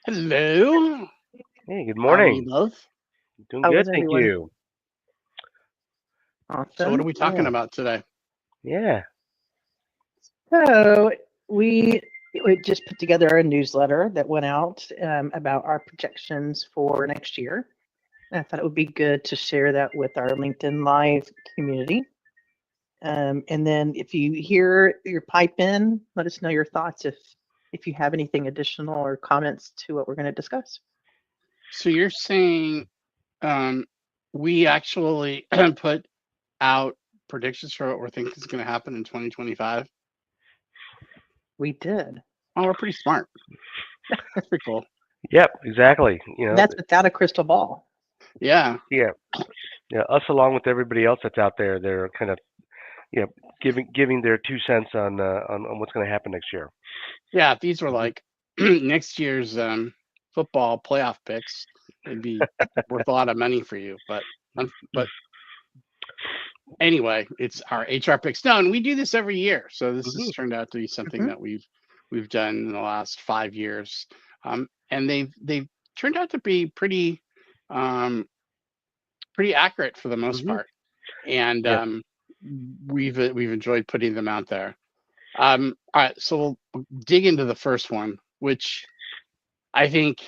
Hello. Hey, good How are you morning. both? Doing How good, is thank everyone? you. So, what are Awesome. we talking Yeah, about today? yeah. So we just put together a newsletter that went out about our projections for next year. And I thought it would be good to share that with our LinkedIn Live community. And then if you hear your pipe in, let us know your thoughts if you have anything additional or comments to what we're going to discuss. So, you're saying um, we actually put out predictions for what we're thinking is going to happen in 2025? We did. Oh, we're pretty smart. That's pretty cool. Yep, exactly. And that's without a crystal ball. Yeah. Yeah, yeah. Us along with everybody else that's out there, they're kind of, you know, giving their 2 cents on what's going to happen next year. Yeah. If these were Hmm. like next year's football playoff picks, it'd be worth a lot of money for you. But anyway, it's our HR picks. No, and we do this every year. So this has Hmm. turned out to be something Hmm. that we've done in the last 5 years, and they've turned out to be um, pretty accurate for the most Hmm. part, and Yeah. we've enjoyed putting them out there. All right, so we'll dig into the first one, which I think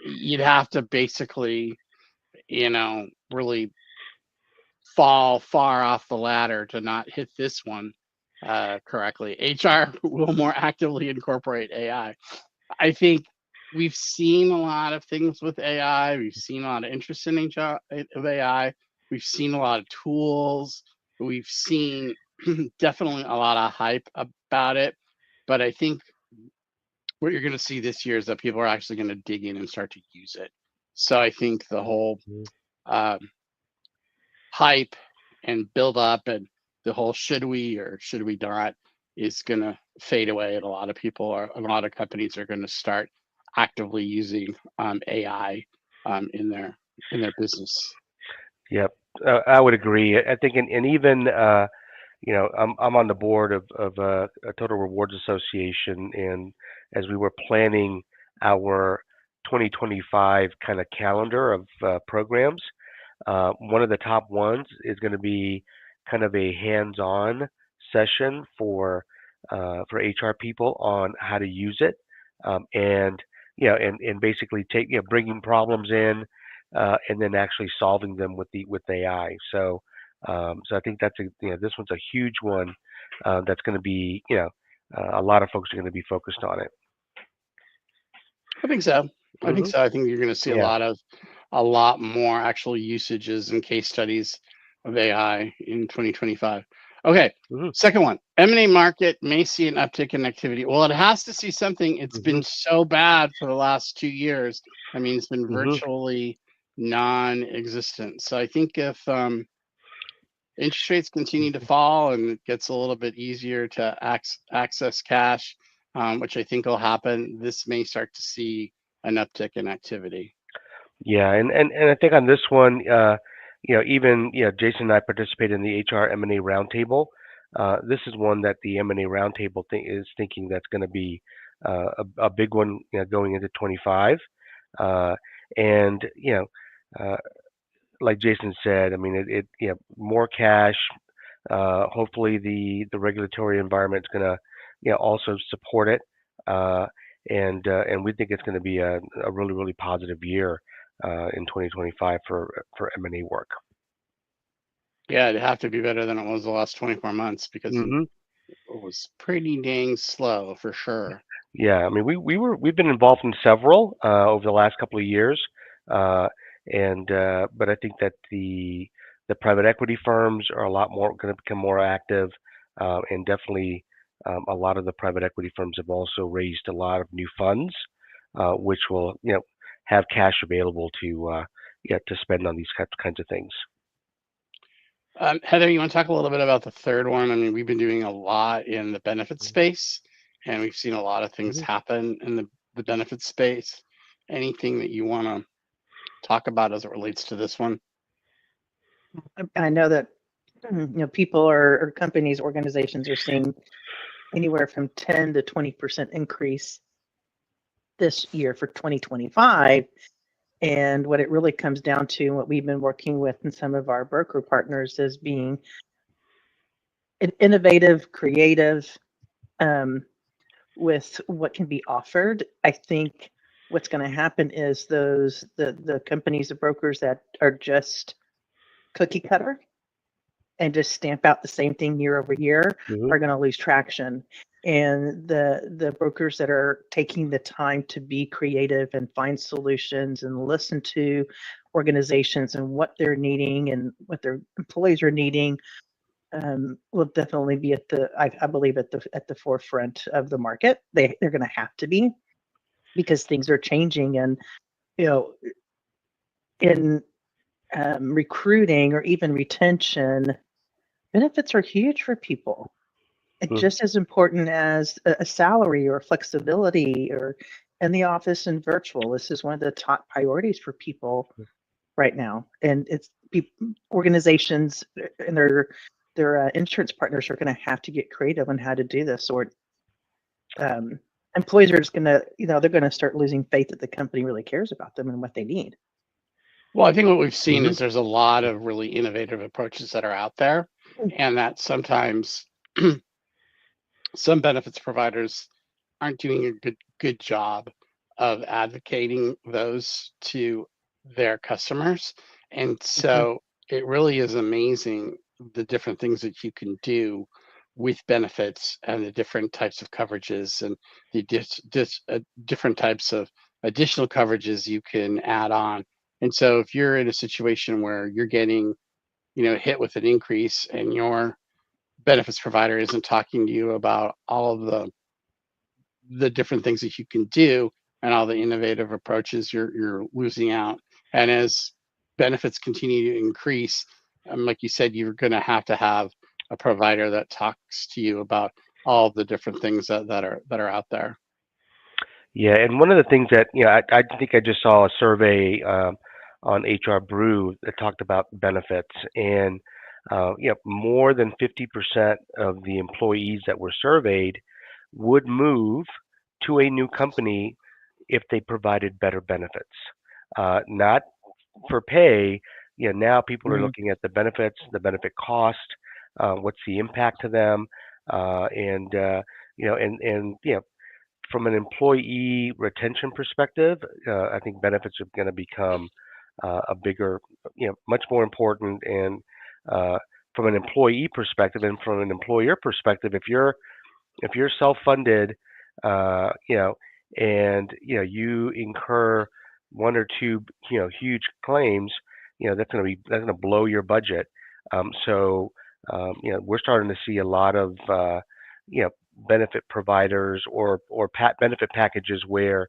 you'd have to basically, really fall far off the ladder to not hit this one correctly. HR will more actively incorporate AI. I think we've seen a lot of things with AI. We've seen a lot of interest in of AI. We've seen a lot of tools. We've seen definitely a lot of hype about it. But I think what you're going to see this year is that people are actually going to dig in and start to use it. So I think the whole um, hype and build up and the whole should we or should we not is going to fade away, and a lot of companies are going to start actively using AI in their business. Yep. I would agree. I think, and even I'm on the board of a Total Rewards Association, and as we were planning our 2025 kind of calendar of programs, one of the top ones is going to be kind of a hands-on session for HR people on how to use it, and and basically bringing problems in, and then actually solving them with AI. So I think this one's a huge one that's going to be a lot of folks are going to be focused on it. I think so. I think Hmm. so. I think you're going to see Yeah. a lot more actual usages and case studies of AI in 2025. Okay, Hmm. second one. M&A market may see an uptick in activity. Well, it has to see something. It's Hmm. been so bad for the last 2 years. I mean, it's been Hmm. virtually non-existent. So I think if interest rates continue to fall and it gets a little bit easier to access cash, which I think will happen, this may start to see an uptick in activity. Yeah, and I think on this one, even Jason and I participated in the HR M&A roundtable. This is one that the M&A roundtable is thinking that's going to be a big one, going into 25. Uh, and like Jason said, I mean, more cash. Hopefully, the regulatory environment is going to also support it. Uh, and we think it's going to be a really really positive year in 2025 for M&A work. Yeah, it'd have to be better than it was the last 24 months because it Hmm. was pretty dang slow for sure. Yeah, I mean, we've been involved in several over the last couple of years, uh, and but I think that the private equity firms are a lot more going to become more active, and definitely a lot of the private equity firms have also raised a lot of new funds, which will have cash available to spend on these kinds of things. Heather, you want to talk a little bit about the third one? I mean, we've been doing a lot in the benefit space, and we've seen a lot of things Mhm. happen in the benefit space. Anything that you want to talk about as it relates to this one? I know that people or companies, organizations are seeing anywhere from 10 to 20% increase this year for 2025. And what it really comes down to, and what we've been working with in some of our broker partners, is being innovative, creative, with what can be offered. I think what's going to happen is the companies, the brokers that are just cookie cutter and just stamp out the same thing year over year Mm-hmm. are going to lose traction. And the brokers that are taking the time to be creative and find solutions and listen to organizations and what they're needing and what their employees are needing, will definitely be I believe at the forefront of the market. They're going to have to be, because things are changing. And you know, in recruiting or even retention, benefits are huge for people. It's just as important as a salary or flexibility or in the office and virtual. This is one of the top priorities for people right now. And it's organizations and their insurance partners are going to have to get creative on how to do this, or employees are just going to, they're going to start losing faith that the company really cares about them and what they need. Well, I think what we've seen Mm-hmm. is there's a lot of really innovative approaches that are out there, and that sometimes some benefits providers aren't doing a good job of advocating those to their customers. And Mhm. so it really is amazing the different things that you can do with benefits and the different types of coverages and the different types of additional coverages you can add on. And so if you're in a situation where you're getting, hit with an increase and your benefits provider isn't talking to you about all of the different things that you can do and all the innovative approaches, you're losing out. And as benefits continue to increase, like you said, you're going to have a provider that talks to you about all the different things that are out there. Yeah, and one of the things that I think I just saw a survey on HR Brew that talked about benefits, and more than 50% of the employees that were surveyed would move to a new company if they provided better benefits. Not for pay. Now people are Mhm. looking at the benefits, the benefit cost, what's the impact to them, and from an employee retention perspective, I think benefits are going to become a bigger, much more important. And from an employee perspective and from an employer perspective, if you're self-funded, and you incur one or two, huge claims, that's going to blow your budget. So we're starting to see a lot of you know benefit providers or benefit packages where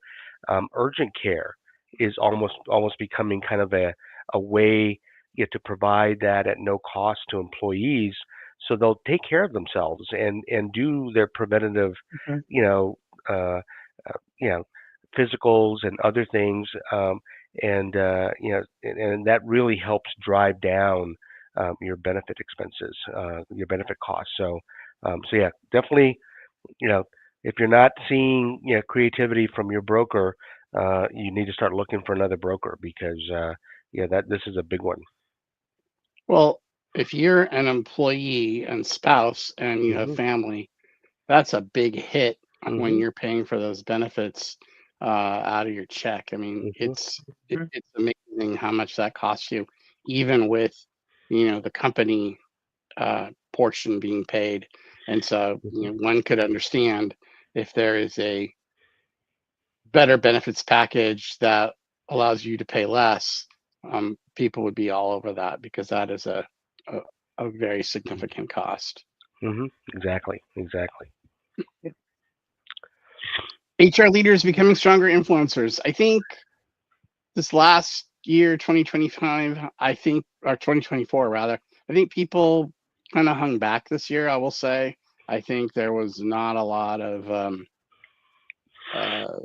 urgent care is almost becoming kind of a way to provide that at no cost to employees, so they'll take care of themselves and do their preventative, Mhm. you know, uh, you know, physicals and other things, and that really helps drive down your benefit expenses, your benefit costs. So yeah, definitely, you know, if you're not seeing creativity from your broker, you need to start looking for another broker because that this is a big one. Well, if you're an employee and spouse and you have Mhm. family, that's a big hit when Mhm. you're paying for those benefits out of your check. I mean, Mhm. Mhm. it's amazing how much that costs you, even with the company portion being paid. And so Mhm. one could understand if there is a better benefits package that allows you to pay less, people would be all over that because that is a, a very Mhm. significant cost. Mhm. Exactly. Exactly. HR leaders becoming stronger influencers. I think this last year, 2025, I think, or 2024 rather, I think people kind of hung back this year, I will say. I think there was not a lot of, uh,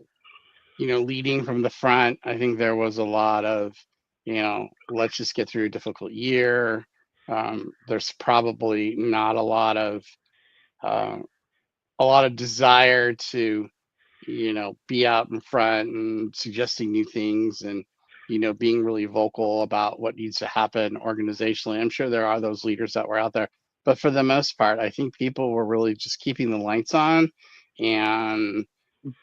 leading from the front. I think there was a lot of, let's just get through a difficult year. There's probably not uh, a lot of desire to be out in front and suggesting new things and, being really vocal about what needs to happen organizationally. I'm sure there are those leaders that were out there, but for the most part, I think people were really just keeping the lights on and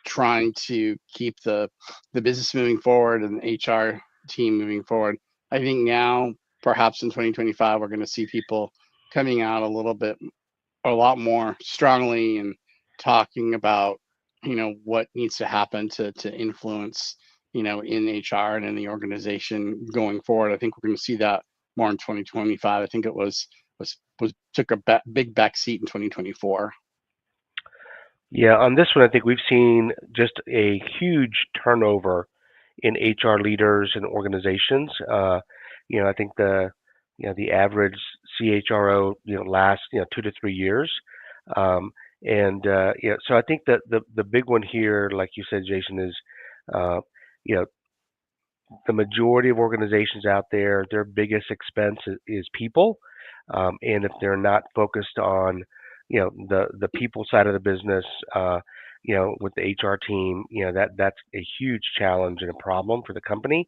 trying to keep the business moving forward and the HR team moving forward. I think now, perhaps in 2025, we're going to see people coming out a lot more strongly and talking about what needs to happen to influence in HR and in the organization going forward. I think we're going to see that more in 2025. I think it was took a big back seat in 2024. Yeah, on this one, I think we've seen just a huge turnover in HR leaders and organizations. I think the average CHRO lasts 2 to 3 years, and so I think that the big one here, like you said, Jason, is uh, you know the majority of organizations out there, their biggest expense is people, and if they're not focused on the people side of the business, with the HR team, that's a huge challenge and a problem for the company.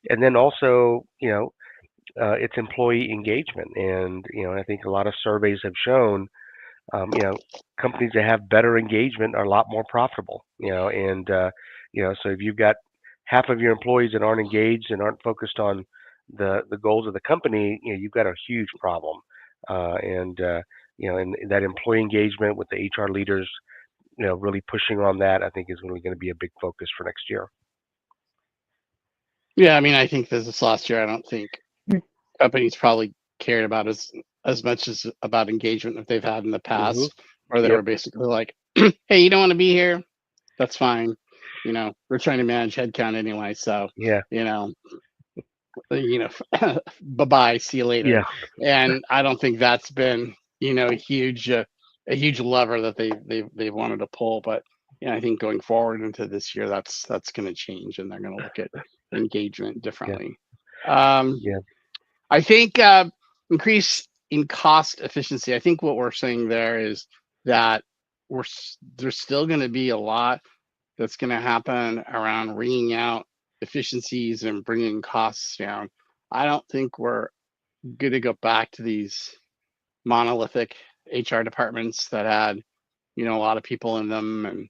And then also, it's employee engagement, and I think a lot of surveys have shown companies that have better engagement are a lot more profitable. And so if you've got half of your employees that aren't engaged and aren't focused on the goals of the company, you've got a huge problem. And that employee engagement with the HR leaders, really pushing on that, I think is really going to be a big focus for next year. Yeah, I mean, I think this last year, I don't think companies probably cared about as much as about engagement that they've had in the Hmm. past, where they Yep. were basically like, "Hey, you don't want to be here? That's fine. We're trying to manage headcount anyway, so Yeah. you know, you know, bye bye, see you later." Yeah. And I don't think that's been a huge lever that they've wanted to pull. But I think going forward into this year, that's going to change, and they're going to look at engagement Yeah. differently. Yeah. I think increase in cost efficiency. I think what we're saying there is that there's still going to be a lot that's going to happen around wringing out efficiencies and bringing costs down. I don't think we're going to go back to these monolithic HR departments that had a lot of people in them and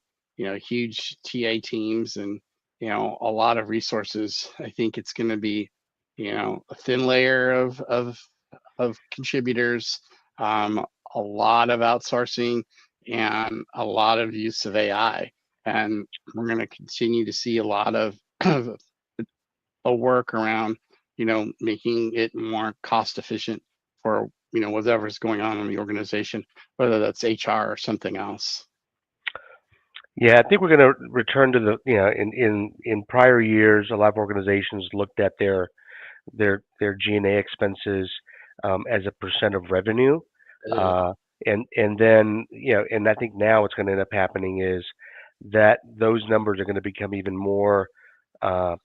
huge TA teams and a lot of resources. I think it's going to be a thin layer of contributors, um, a lot of outsourcing, and a lot of use of AI. And we're going to continue to see a lot of a work around making it more cost efficient for whatever's going on in the organization, whether that's HR or something else. Yeah, I think we're going to return to in prior years, a lot of organizations looked at their G&A expenses as a percent of revenue. Uh, and then, and I think now what's going to end up happening is that those numbers are going to become even more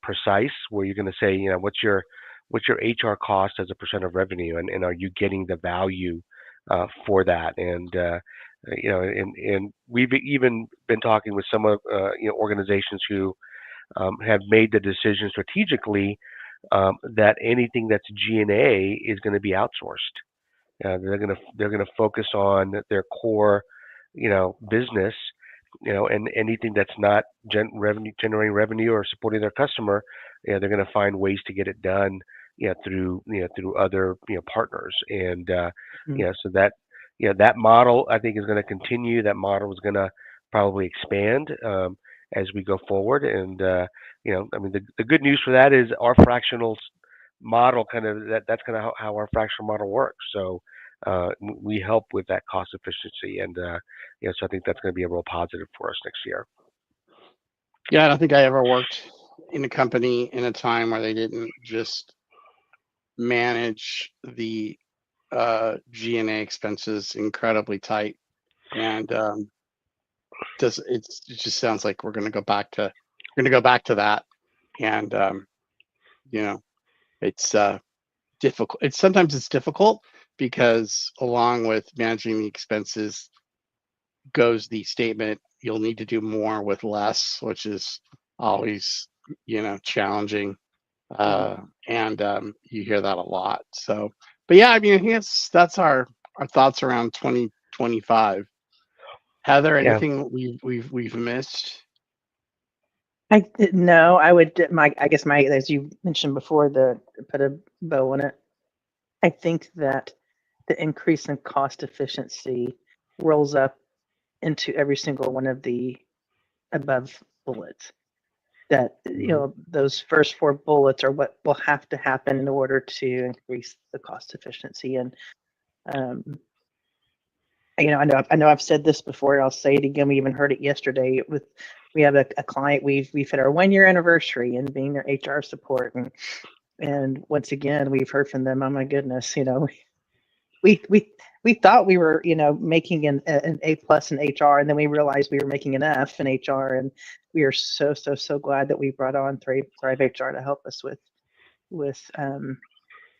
precise, where you're going to say, what's your HR cost as a percent of revenue, and are you getting the value for that? And we've even been talking with some of organizations who have made the decision strategically that anything that's G&A is going to be outsourced. They're gonna focus on their core, business, and anything that's not generating revenue or supporting their customer, they're gonna find ways to get it done, through other partners, and Mhm. so that model I think is going to continue. That model is going to probably expand as we go forward, and I mean the good news for that is our fractional model kind of that's kind of how our fractional model works. So we help with that cost efficiency, and so I think that's going to be a real positive for us next year. Yeah, I don't think I ever worked in a company in a time where they didn't just manage the G&A expenses incredibly tight. And it just sounds like we're going to go back to that. And you know, it's difficult. It's difficult because along with managing the expenses, goes the statement, "You'll need to do more with less," which is always, challenging. And you hear that a lot. So, but yeah, I mean, I think that's our thoughts around 2025. Heather, Yeah. anything we've missed? No, I would I guess as you mentioned before, put a bow on it. I think that the increase in cost efficiency rolls up into every single one of the above bullets. That those first 4 bullets are what will have to happen in order to increase the cost efficiency. And I know I've said this before. I'll say it again. We even heard it yesterday. We have a client. We've hit our 1-year anniversary and being their HR support, and once again we've heard from them. Oh my goodness, we thought we were making an A+ in HR, and then we realized we were making an F in HR, and we are so glad that we brought on Thrive HR to help us with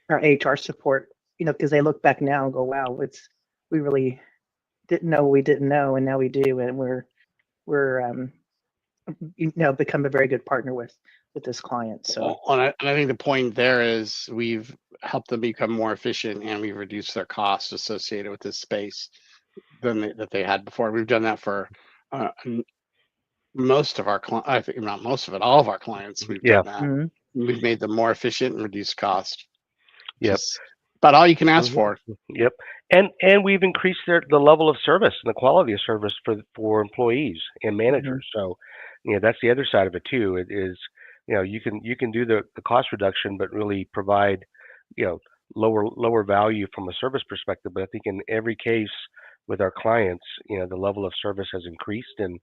our HR support. Because they look back now and go, wow, we really didn't know we didn't know, and now we do, and we're become a very good partner with this client. So, and I think the point there is we've helped them become more efficient, and we've reduced their costs associated with this space that they had before. We've done that for most of our clients. I think not most of it, all of our clients. We've done that. mhm. We've made them more efficient and reduced cost. Yep. Just about all you can ask for. Yep. And we've increased the level of service and the quality of service for employees and managers. So, that's the other side of it too. It is, you can do the cost reduction, but really provide, lower value from a service perspective. But I think in every case with our clients, the level of service has increased, and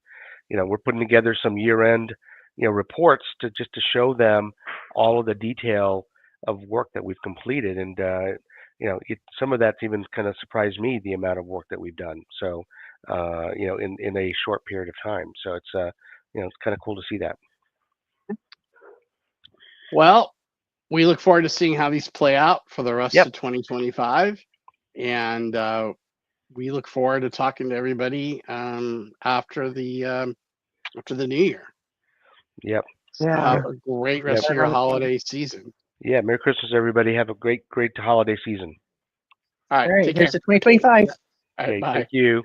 we're putting together some year-end, reports to show them all of the detail of work that we've completed, and some of that's even kind of surprised me, the amount of work that we've done. So, in a short period of time. So it's it's kind of cool to see that. Well, we look forward to seeing how these play out for the rest Yep. of 2025, and we look forward to talking to everybody after the new year. Yep. Yeah. Have a great rest of your holiday season. Yeah. Merry Christmas, everybody. Have a great holiday season. All right. All right. Take Here's care. the 2025. All right, Okay. bye. Thank you.